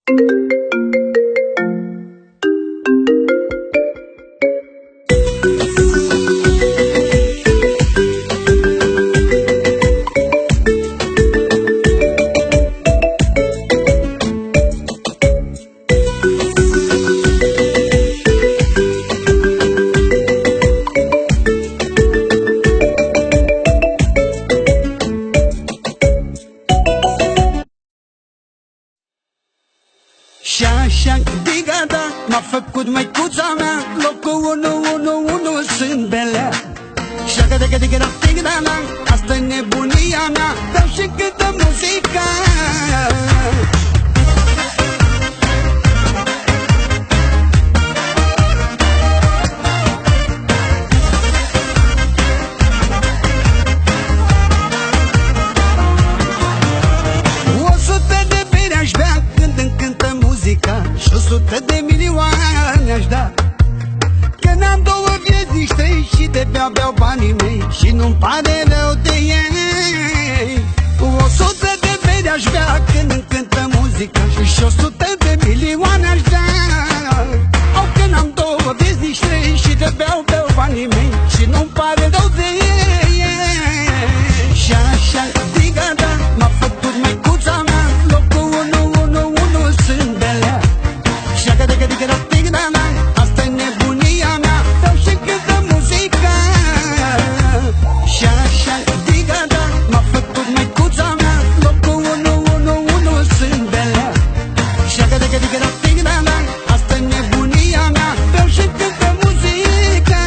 Și așa, digada, m-a făcut măicuța mea, locul 111 sunt belea. Și-a digada, asta-i nebunia mea, dar și câtă muzica. Și 100 de milioane aș da, că n-am două vieți, nici trei, și de beau banii mei și nu-mi pare rău de ei. 100 de beri aș bea când cântă muzica și 100 de milioane aș da, au că n-am două vieți, nici trei, și de beau banii mei și nu-mi pare rău de ei. Și așa, digada, m-a făcut măicuța mea, locul 111 sunt belea. Asta-i nebunia mea, dau și câtă muzica. Și așa, digada, m-a făcut măicuța mea, locul 111 sunt belea. Și asta-i nebunia mea, dau și câtă muzica.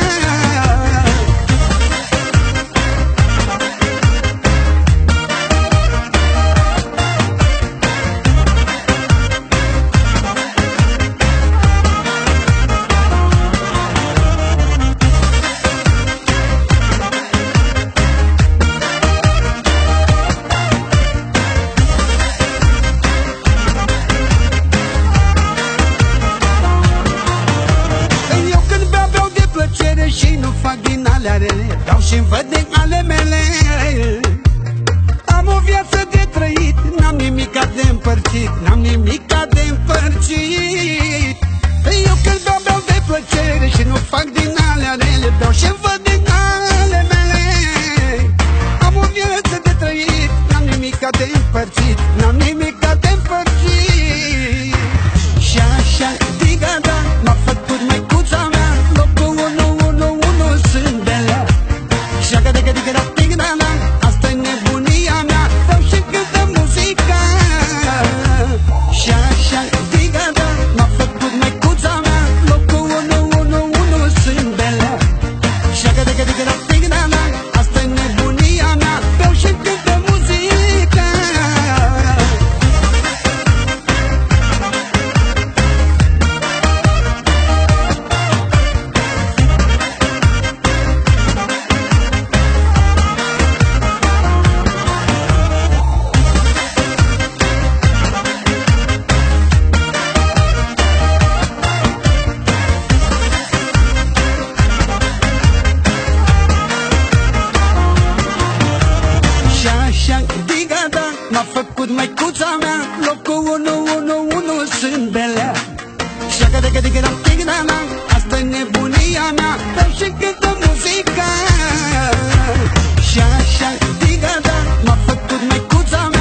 Și nu fac din alea rele, dau și-mi văd din ale mele. Am o viață de trăit, n-am nimica de împărțit, n-am nimica de împărțit. Eu când beau de plăcere și nu fac din alea rele, dau și-mi văd din ale mele. Am o viață de trăit, n-am nimica de împărțit, n-am nimica de împărțit. Și așa, digada, m-a făcut măicuța mea, locul 111 sunt belea. Și asta-i nebunia mea, dau și câtă muzica. Și așa, digada, m-a făcut măicuța mea, locul 111 sunt belea. Și asta-i nebunia mea, dau și câtă muzica. Digada, m-a făcut măicuța mea, locul 111 sunt belea. Și asta-i nebunia mea, dau și câtă muzica. Și așa, digada, m-a făcut măicuța mea,